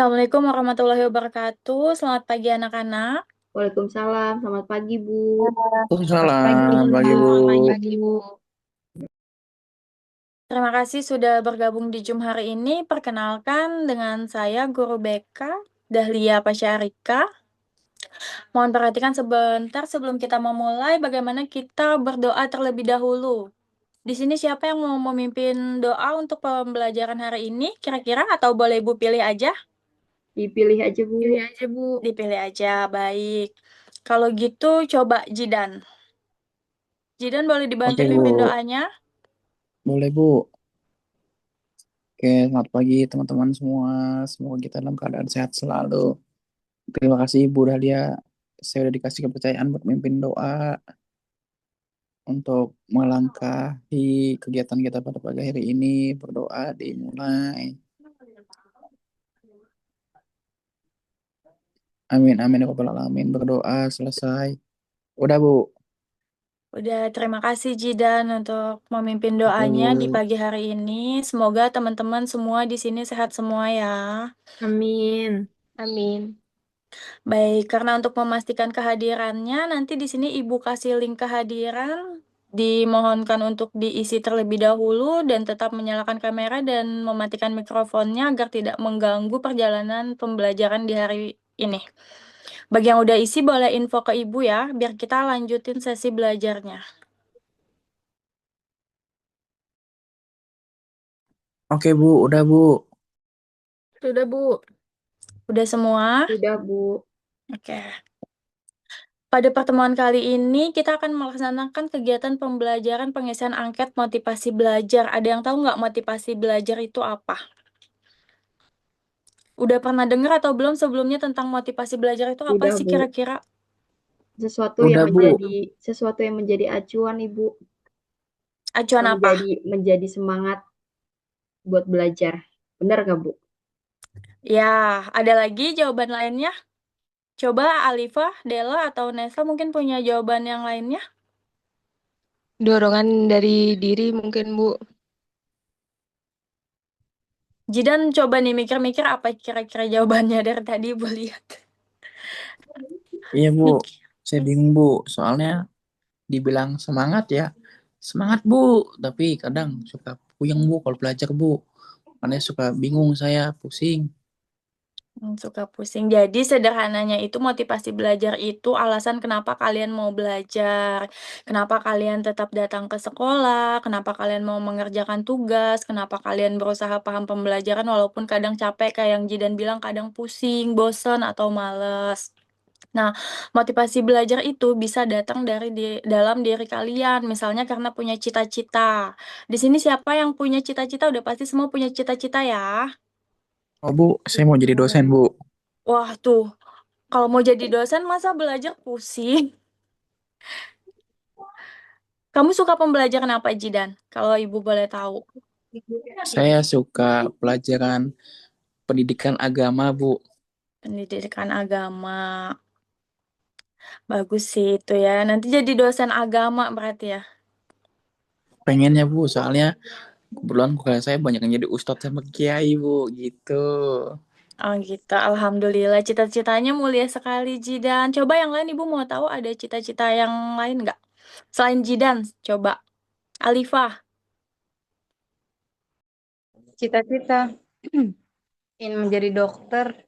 Assalamualaikum warahmatullahi wabarakatuh. Selamat pagi anak-anak. Waalaikumsalam, selamat pagi Bu. Selamat pagi. Waalaikumsalam pagi Bu. Selamat pagi, Bu. Terima kasih sudah bergabung di Zoom hari ini. Perkenalkan dengan saya Guru BK Dahlia Pasyarika. Mohon perhatikan sebentar sebelum kita memulai bagaimana kita berdoa terlebih dahulu. Di sini siapa yang mau memimpin doa untuk pembelajaran hari ini? Kira-kira atau boleh Ibu pilih aja? Dipilih aja Bu. Pilih aja, Bu. Dipilih aja, baik. Kalau gitu coba Jidan. Jidan boleh dibantu Oke Bu, pimpin doanya? boleh Bu. Oke, selamat pagi teman-teman semua. Semoga kita dalam keadaan sehat selalu. Terima kasih Bu Dahlia. Saya udah dikasih kepercayaan buat memimpin doa untuk melangkahi kegiatan kita pada pagi hari ini. Berdoa dimulai. Amin, amin, ya rabbal alamin. Berdoa selesai. Udah Bu. Udah, terima kasih Jidan untuk memimpin Oke doanya di Bu. pagi hari ini. Semoga teman-teman semua di sini sehat semua ya. Amin. Amin. Baik, karena untuk memastikan kehadirannya, nanti di sini Ibu kasih link kehadiran. Dimohonkan untuk diisi terlebih dahulu dan tetap menyalakan kamera dan mematikan mikrofonnya agar tidak mengganggu perjalanan pembelajaran di hari ini. Bagi yang udah isi boleh info ke Ibu ya, biar kita lanjutin sesi belajarnya. Oke Bu, udah Bu. Sudah, Bu. Udah semua? Sudah Bu. Oke. Pada pertemuan kali ini, kita akan melaksanakan kegiatan pembelajaran pengisian angket motivasi belajar. Ada yang tahu nggak motivasi belajar itu apa? Udah pernah dengar atau belum sebelumnya tentang motivasi belajar itu apa Sudah sih Bu. kira-kira? Udah Bu. Sesuatu yang menjadi acuan Ibu, Acuan yang apa? menjadi semangat buat belajar. Benar nggak Bu? Ya, ada lagi jawaban lainnya? Coba Alifah, Dela, atau Nesa mungkin punya jawaban yang lainnya? Dorongan dari diri mungkin Bu. Jidan coba nih mikir-mikir apa kira-kira jawabannya dari tadi Bu lihat. Iya Bu. Mikir. Saya bingung Bu. Soalnya dibilang semangat ya. Semangat Bu. Tapi kadang suka puyeng Bu kalau belajar Bu. Makanya suka bingung saya, pusing. Suka pusing. Jadi sederhananya itu motivasi belajar itu alasan kenapa kalian mau belajar, kenapa kalian tetap datang ke sekolah, kenapa kalian mau mengerjakan tugas, kenapa kalian berusaha paham pembelajaran walaupun kadang capek kayak yang Jidan bilang kadang pusing, bosen atau males. Nah, motivasi belajar itu bisa datang dari dalam diri kalian, misalnya karena punya cita-cita. Di sini siapa yang punya cita-cita? Udah pasti semua punya cita-cita ya. Oh Bu, saya mau jadi dosen Bu. Wah, tuh. Kalau mau jadi dosen, masa belajar pusing? Kamu suka pembelajaran apa, Jidan? Kalau ibu boleh tahu. Saya suka pelajaran pendidikan agama Bu. Pendidikan agama. Bagus sih itu ya. Nanti jadi dosen agama berarti ya. Pengennya Bu, soalnya kebetulan keluarga saya banyak yang jadi ustadz sama kiai Bu, gitu. Oh gitu, Alhamdulillah. Cita-citanya mulia sekali, Jidan. Coba yang lain ibu mau tahu ada cita-cita yang lain nggak? Selain Jidan, coba. Alifah. Cita-cita ingin menjadi dokter,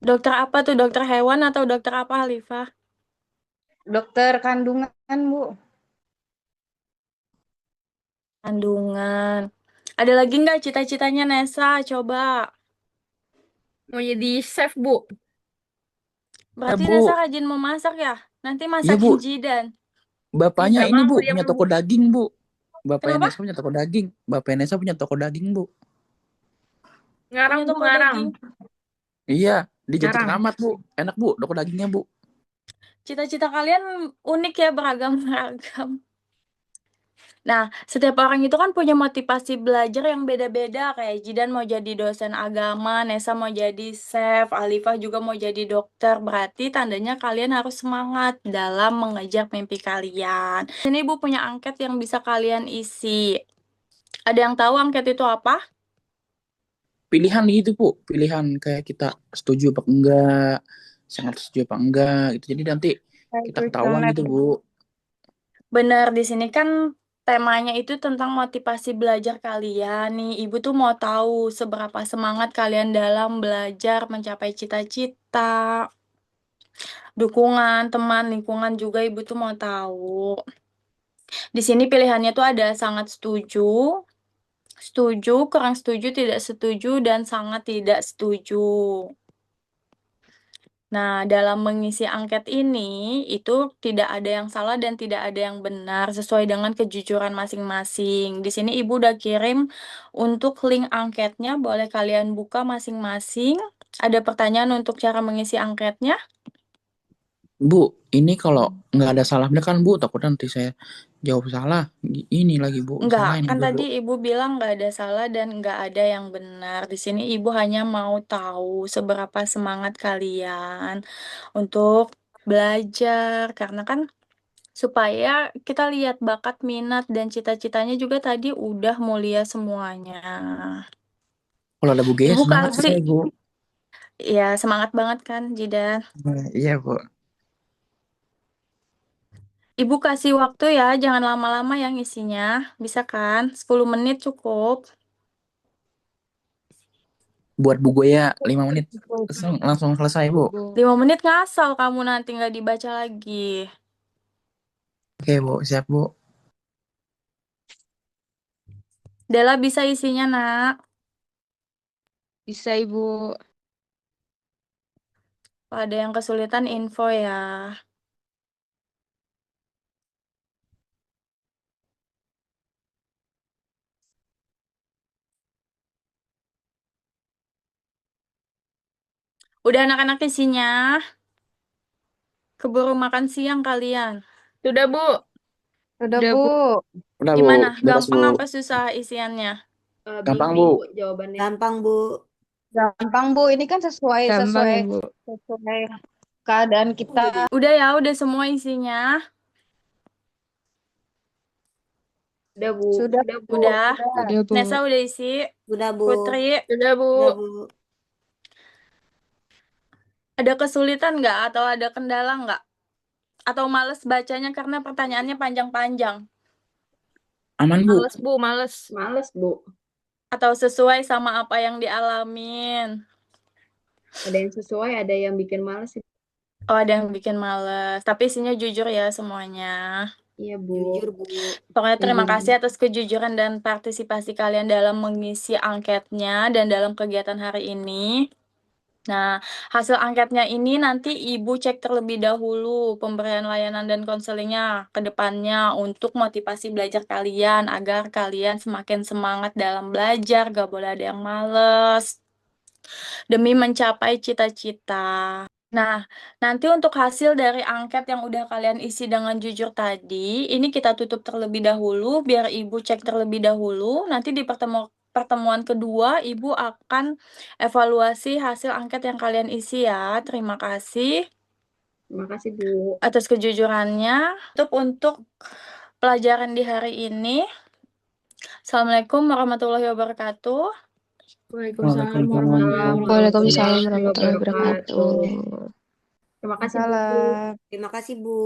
Dokter apa tuh? Dokter hewan atau dokter apa, Alifah? dokter kandungan Bu. Kandungan. Ada lagi nggak cita-citanya Nesa? Coba. Mau jadi chef Bu. Ya Berarti Nesa Bu, rajin memasak ya? Nanti iya masakin Bu, Jidan. bapaknya ini Sama Bu meriam punya Bu. toko daging Bu. Bapaknya Kenapa? Nesa punya toko daging. Bapaknya Nesa punya toko daging Bu. Ngarang Punya Bu, toko ngarang. daging. Iya, di Jati Ngarang. Keramat Bu. Enak Bu, toko dagingnya Bu. Cita-cita kalian unik ya, beragam-beragam. Nah, setiap orang itu kan punya motivasi belajar yang beda-beda. Kayak Jidan mau jadi dosen agama, Nesa mau jadi chef, Alifah juga mau jadi dokter. Berarti tandanya kalian harus semangat dalam mengejar mimpi kalian. Ini Ibu punya angket yang bisa kalian isi. Ada yang tahu angket itu apa? pilihan gitu Bu, pilihan kayak kita setuju apa enggak, sangat setuju apa enggak gitu. Jadi nanti Kayak kita ketahuan kuesioner. gitu Bu. Benar, di sini kan temanya itu tentang motivasi belajar kalian nih. Ibu tuh mau tahu seberapa semangat kalian dalam belajar mencapai cita-cita, dukungan teman, lingkungan juga ibu tuh mau tahu. Di sini pilihannya tuh ada sangat setuju, setuju, kurang setuju, tidak setuju, dan sangat tidak setuju. Nah, dalam mengisi angket ini, itu tidak ada yang salah dan tidak ada yang benar, sesuai dengan kejujuran masing-masing. Di sini Ibu udah kirim untuk link angketnya, boleh kalian buka masing-masing. Ada pertanyaan untuk cara mengisi angketnya? Bu, ini kalau nggak ada salahnya kan Bu, takut nanti saya jawab salah. Ini lagi Bu, Enggak, salahin kan juga Bu. tadi Ibu bilang nggak ada salah dan nggak ada yang benar. Di sini Ibu hanya mau tahu seberapa semangat kalian untuk belajar, karena kan supaya kita lihat bakat, minat, dan cita-citanya juga tadi udah mulia semuanya. Kalau ada Bu Gaya Ibu semangat sih kasih, saya Bu. ya semangat banget kan, Jidan. Iya Bu. Ibu kasih waktu ya, jangan lama-lama yang isinya. Bisa kan? 10 menit cukup. Buat Bu Goya 5 menit langsung selesai Bu. 5 menit ngasal kamu nanti nggak dibaca lagi. Oke Bu, siap Bu. Dela bisa isinya, nak. Bisa Ibu. Kalau ada yang kesulitan, info ya. Udah anak-anak isinya. Keburu makan siang kalian. Sudah Bu. Sudah Bu. Udah Bu, Gimana? beres Gampang Bu. apa susah isiannya? Gampang Bu. Bingung Bu jawabannya. Gampang, Bu. Gampang Bu, ini kan sesuai Gampang sesuai ya, Bu. sesuai keadaan kita. Udah ya, udah semua isinya. Udah Bu. Sudah Udah Bu. Udah. Udah, Bu. Nesa udah isi. Udah, Bu. Putri, Sudah Bu. Udah, Bu. ada kesulitan nggak atau ada kendala nggak? Atau males bacanya karena pertanyaannya panjang-panjang? Aman Bu. Males Bu, males. Males Bu. Atau sesuai sama apa yang dialamin? Ada yang sesuai, ada yang bikin males sih. Oh, ada yang bikin males. Tapi isinya jujur ya semuanya. Iya Bu. Jujur, Bu. Pokoknya terima Jujur. kasih atas kejujuran dan partisipasi kalian dalam mengisi angketnya dan dalam kegiatan hari ini. Nah, hasil angketnya ini nanti Ibu cek terlebih dahulu pemberian layanan dan konselingnya ke depannya untuk motivasi belajar kalian agar kalian semakin semangat dalam belajar, gak boleh ada yang males, demi mencapai cita-cita. Nah, nanti untuk hasil dari angket yang udah kalian isi dengan jujur tadi, ini kita tutup terlebih dahulu biar Ibu cek terlebih dahulu. Nanti di pertemuan kedua, Ibu akan evaluasi hasil angket yang kalian isi ya. Terima kasih Terima kasih Bu. atas kejujurannya. Untuk pelajaran di hari ini, Assalamualaikum warahmatullahi wabarakatuh. Waalaikumsalam Waalaikumsalam warahmatullahi Waalaikumsalam warahmatullahi wabarakatuh. Terima kasih Bu. wabarakatuh. Terima kasih, Bu.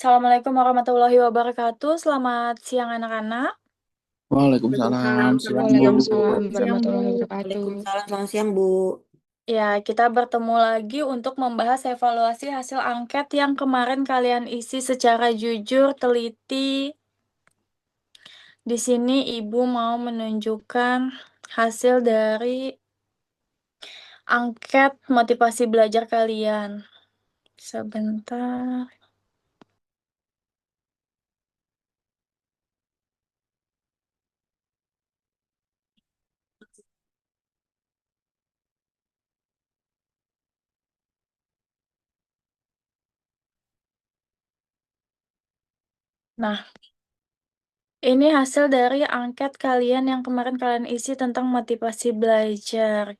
Assalamualaikum warahmatullahi wabarakatuh. Selamat siang anak-anak. Waalaikumsalam. Siang, Bu. Waalaikumsalam Siang, warahmatullahi Bu. wabarakatuh. Waalaikumsalam, selamat siang, Bu. Ya, kita bertemu lagi untuk membahas evaluasi hasil angket yang kemarin kalian isi secara jujur, teliti. Di sini Ibu mau menunjukkan hasil dari angket motivasi belajar kalian. Sebentar. Nah, ini hasil dari angket kalian yang kemarin kalian isi tentang motivasi belajar.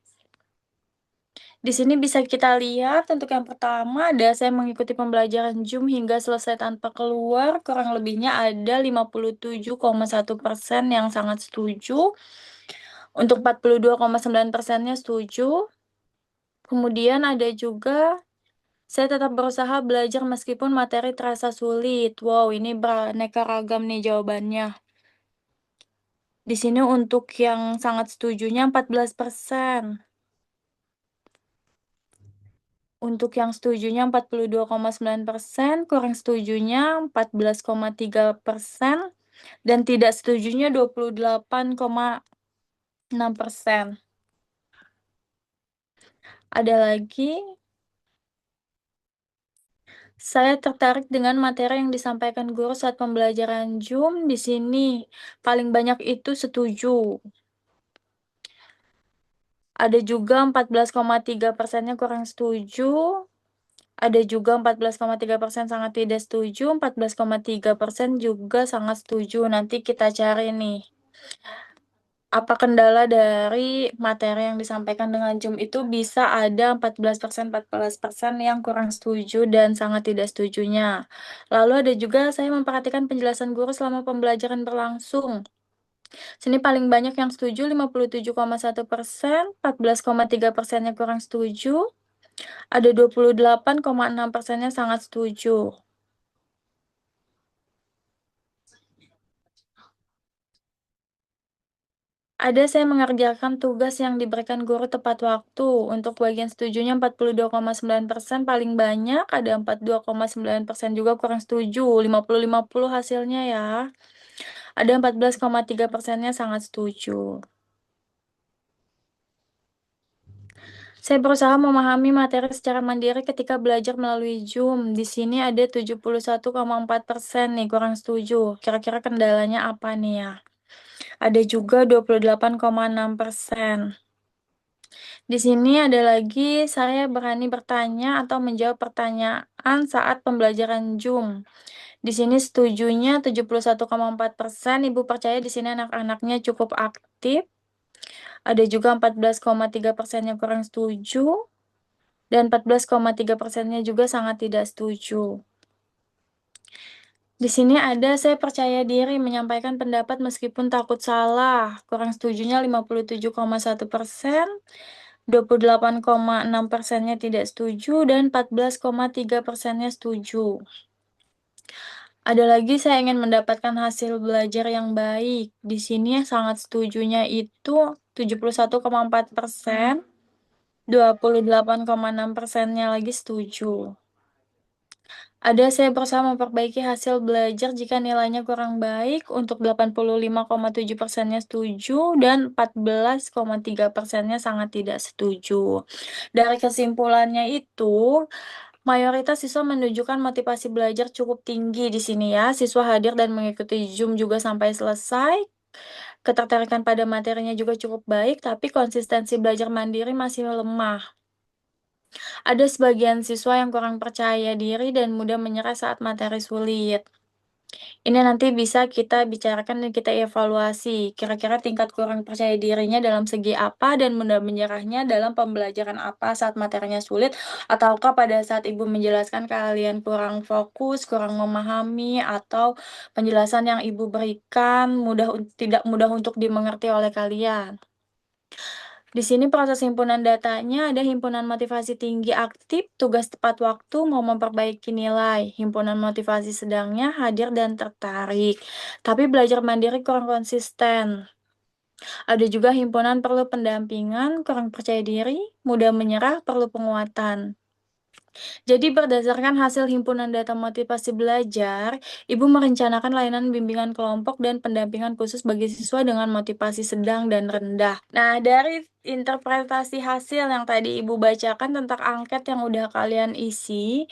Di sini bisa kita lihat untuk yang pertama ada saya mengikuti pembelajaran Zoom hingga selesai tanpa keluar, kurang lebihnya ada 57,1% yang sangat setuju. Untuk 42,9%-nya setuju. Kemudian ada juga saya tetap berusaha belajar meskipun materi terasa sulit. Wow, ini beraneka ragam nih jawabannya. Di sini untuk yang sangat setujunya 14%. Untuk yang setujunya 42,9%, kurang setujunya 14,3%, dan tidak setujunya 28,6%. Ada lagi, saya tertarik dengan materi yang disampaikan guru saat pembelajaran Zoom. Di sini paling banyak itu setuju. Ada juga 14,3%-nya kurang setuju. Ada juga 14,3% sangat tidak setuju, 14,3% juga sangat setuju. Nanti kita cari nih, apa kendala dari materi yang disampaikan dengan Zoom itu bisa ada 14% yang kurang setuju dan sangat tidak setujunya. Lalu ada juga saya memperhatikan penjelasan guru selama pembelajaran berlangsung. Sini paling banyak yang setuju 57,1%, 14,3%-nya kurang setuju, ada 28,6%-nya sangat setuju. Ada saya mengerjakan tugas yang diberikan guru tepat waktu. Untuk bagian setujunya 42,9%, paling banyak ada 42,9% juga kurang setuju. 50-50 hasilnya ya. Ada 14,3%-nya sangat setuju. Saya berusaha memahami materi secara mandiri ketika belajar melalui Zoom. Di sini ada 71,4% nih kurang setuju. Kira-kira kendalanya apa nih ya? Ada juga 28,6%. Di sini ada lagi saya berani bertanya atau menjawab pertanyaan saat pembelajaran Zoom. Di sini setujunya 71,4%. Ibu percaya di sini anak-anaknya cukup aktif. Ada juga 14,3% yang kurang setuju. Dan 14,3%-nya juga sangat tidak setuju. Di sini ada saya percaya diri menyampaikan pendapat meskipun takut salah. Kurang setujunya 57,1%, 28,6%-nya tidak setuju, dan 14,3%-nya setuju. Ada lagi saya ingin mendapatkan hasil belajar yang baik. Di sini sangat setujunya itu 71,4%, 28,6%-nya lagi setuju. Ada saya berusaha memperbaiki hasil belajar jika nilainya kurang baik, untuk 85,7%-nya setuju, dan 14,3%-nya sangat tidak setuju. Dari kesimpulannya itu, mayoritas siswa menunjukkan motivasi belajar cukup tinggi di sini ya. Siswa hadir dan mengikuti Zoom juga sampai selesai. Ketertarikan pada materinya juga cukup baik, tapi konsistensi belajar mandiri masih lemah. Ada sebagian siswa yang kurang percaya diri dan mudah menyerah saat materi sulit. Ini nanti bisa kita bicarakan dan kita evaluasi, kira-kira tingkat kurang percaya dirinya dalam segi apa dan mudah menyerahnya dalam pembelajaran apa saat materinya sulit, ataukah pada saat Ibu menjelaskan kalian kurang fokus, kurang memahami, atau penjelasan yang Ibu berikan tidak mudah untuk dimengerti oleh kalian. Di sini proses himpunan datanya ada himpunan motivasi tinggi aktif, tugas tepat waktu, mau memperbaiki nilai. Himpunan motivasi sedangnya hadir dan tertarik. Tapi belajar mandiri kurang konsisten. Ada juga himpunan perlu pendampingan, kurang percaya diri, mudah menyerah, perlu penguatan. Jadi berdasarkan hasil himpunan data motivasi belajar, Ibu merencanakan layanan bimbingan kelompok dan pendampingan khusus bagi siswa dengan motivasi sedang dan rendah. Nah, dari interpretasi hasil yang tadi Ibu bacakan tentang angket yang udah kalian isi,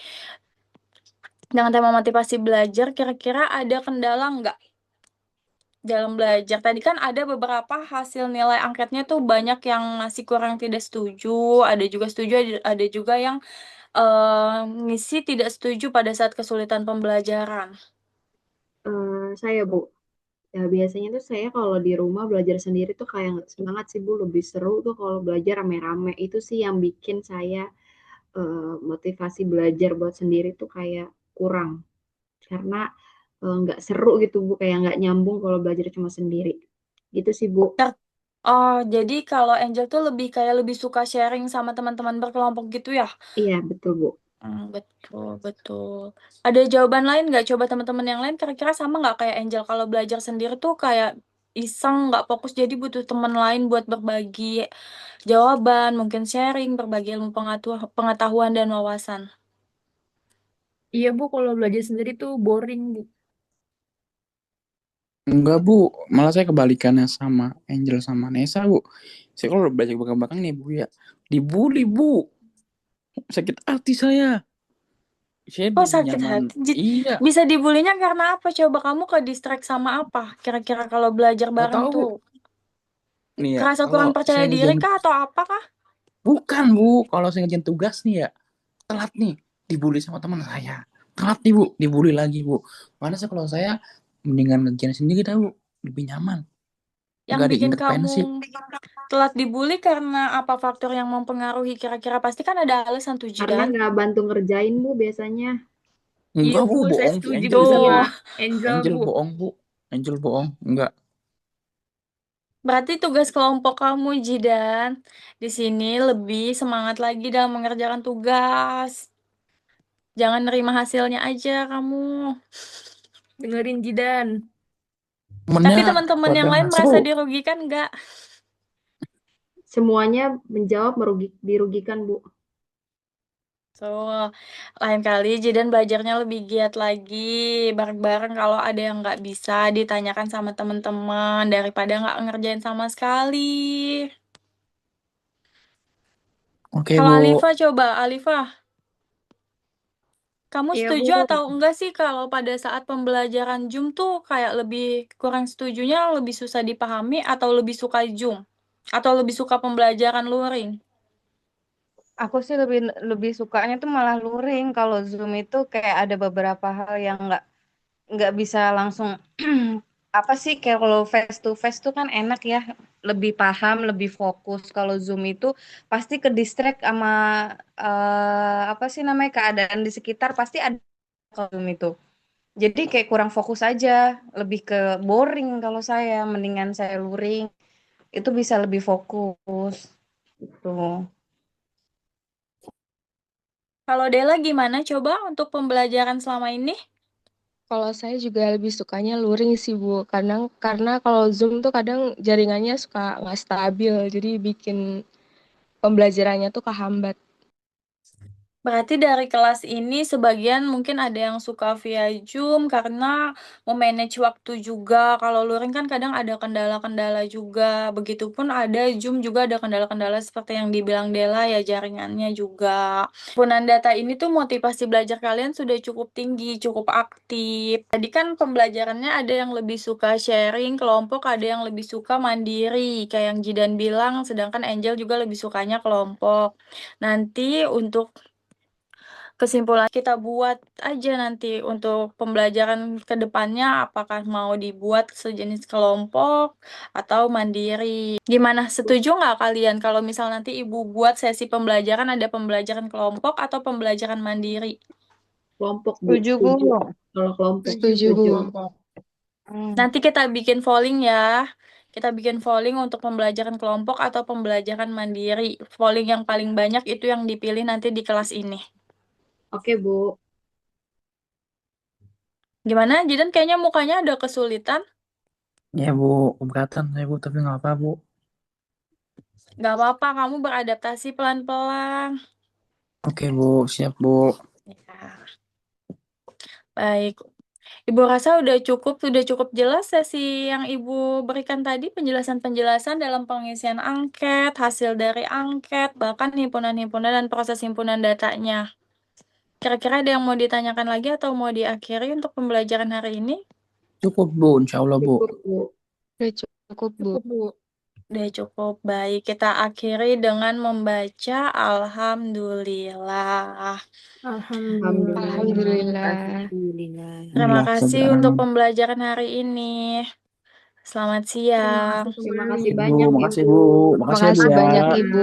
dengan tema motivasi belajar, kira-kira ada kendala nggak dalam belajar? Tadi kan ada beberapa hasil nilai angketnya tuh banyak yang masih kurang tidak setuju, ada juga setuju, ada juga yang ngisi tidak setuju pada saat kesulitan pembelajaran. Saya Bu, ya biasanya tuh saya kalau di rumah belajar sendiri tuh kayak nggak semangat sih Bu, lebih seru tuh kalau belajar rame-rame. Itu sih yang bikin saya motivasi belajar buat sendiri tuh kayak kurang. Karena nggak seru gitu Bu, kayak nggak nyambung kalau belajar cuma sendiri. Gitu sih Bu. Oh, jadi kalau Angel tuh lebih kayak lebih suka sharing sama teman-teman berkelompok gitu ya? Iya, betul Bu. Betul, betul. Ada jawaban lain nggak? Coba teman-teman yang lain kira-kira sama nggak kayak Angel? Kalau belajar sendiri tuh kayak iseng, nggak fokus, jadi butuh teman lain buat berbagi jawaban, mungkin sharing, berbagi ilmu pengetahuan dan wawasan. Iya Bu, kalau belajar sendiri tuh boring Bu. Enggak Bu, malah saya kebalikannya sama Angel sama Nesa Bu. Saya kalau belajar belakang-belakang nih Bu ya, dibully Bu, sakit hati saya. Saya Oh, lebih sakit nyaman. hati. Iya, Bisa dibulinya karena apa? Coba kamu ke distract sama apa? Kira-kira kalau belajar nggak bareng tahu Bu. tuh. Nih ya, Kerasa kalau kurang percaya saya diri ngerjain, kah atau apa kah? bukan Bu, kalau saya ngerjain tugas nih ya, telat nih, dibully sama teman saya. Telat nih Bu, dibully lagi Bu. Mana sih kalau saya mendingan ngerjain sendiri tahu, lebih nyaman. Yang Nggak ada bikin kamu intervensi. telat dibully karena apa faktor yang mempengaruhi kira-kira? Pasti kan ada alasan tuh, Karena Jidan. nggak bantu ngerjain Bu biasanya. Iya Enggak Bu, Bu, saya bohong si setuju Angel itu sama Bu. Tuh, Angel Angel Bu. bohong Bu. Angel bohong, enggak. berarti tugas kelompok kamu, Jidan, di sini lebih semangat lagi dalam mengerjakan tugas. Jangan nerima hasilnya aja kamu. Dengerin Jidan. Tapi Temennya teman-teman pada yang lain ngasih merasa Bu. dirugikan nggak? Semuanya menjawab dirugikan Bu. So, lain kali Jidan belajarnya lebih giat lagi, bareng-bareng. Kalau ada yang nggak bisa, ditanyakan sama teman-teman daripada nggak ngerjain sama sekali. Oke Kalau Bu. Alifa coba, Alifa, kamu Iya Bu. setuju atau enggak sih kalau pada saat pembelajaran Zoom tuh kayak lebih kurang setujunya lebih susah dipahami atau lebih suka Zoom? Atau lebih suka pembelajaran luring? Aku sih lebih lebih sukanya tuh malah luring. Kalau Zoom itu kayak ada beberapa hal yang nggak bisa langsung apa sih, kayak kalau face to face tuh kan enak ya, lebih paham, lebih fokus. Kalau Zoom itu pasti ke distract sama apa sih namanya, keadaan di sekitar pasti ada kalau Zoom itu. Jadi kayak kurang fokus aja, lebih ke boring. Kalau saya mendingan saya luring, itu bisa lebih fokus tuh. Kalau Dela gimana coba untuk pembelajaran selama ini? Kalau saya juga lebih sukanya luring sih Bu, karena kalau Zoom tuh kadang jaringannya suka nggak stabil, jadi bikin pembelajarannya tuh kehambat. Berarti dari kelas ini sebagian mungkin ada yang suka via Zoom karena memanage waktu juga. Kalau luring kan kadang ada kendala-kendala juga. Begitupun ada Zoom juga ada kendala-kendala seperti yang dibilang Dela ya jaringannya juga. Penggunaan data ini tuh motivasi belajar kalian sudah cukup tinggi, cukup aktif. Tadi kan pembelajarannya ada yang lebih suka sharing kelompok, ada yang lebih suka mandiri, kayak yang Jidan bilang, sedangkan Angel juga lebih sukanya kelompok. Nanti untuk kesimpulan kita buat aja nanti untuk pembelajaran ke depannya apakah mau dibuat sejenis kelompok atau mandiri. Gimana, setuju nggak kalian kalau misal nanti ibu buat sesi pembelajaran ada pembelajaran kelompok atau pembelajaran mandiri? Kelompok Bu, Setuju Bu. kalau kelompok Setuju Bu. setuju. Hmm. Nanti kita bikin polling ya. Kita bikin polling untuk pembelajaran kelompok atau pembelajaran mandiri. Polling yang paling banyak itu yang dipilih nanti di kelas ini. Oke, Bu. Gimana, Jidan? Kayaknya mukanya ada kesulitan. Ya Bu, keberatan saya Bu, tapi nggak apa Bu. Gak apa-apa, kamu beradaptasi pelan-pelan. Oke Bu, siap Bu. Ya. Baik. Ibu rasa sudah cukup jelas sesi yang Ibu berikan tadi, penjelasan-penjelasan dalam pengisian angket, hasil dari angket, bahkan himpunan-himpunan dan proses himpunan datanya. Kira-kira ada yang mau ditanyakan lagi atau mau diakhiri untuk pembelajaran hari ini? Cukup Bu, insya Allah Bu. Cukup, Bu. Udah cukup, Bu. Cukup, Bu. Udah cukup. Baik, kita akhiri dengan membaca Alhamdulillah. Alhamdulillah. Terima Alhamdulillah, kasih sekarang. untuk pembelajaran hari ini. Selamat siang. Terima kasih Bu, banyak, makasih Ibu. Bu. Makasih ya Bu Makasih ya. banyak, Ibu.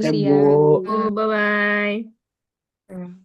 Siap Siang. Bu. Bye-bye.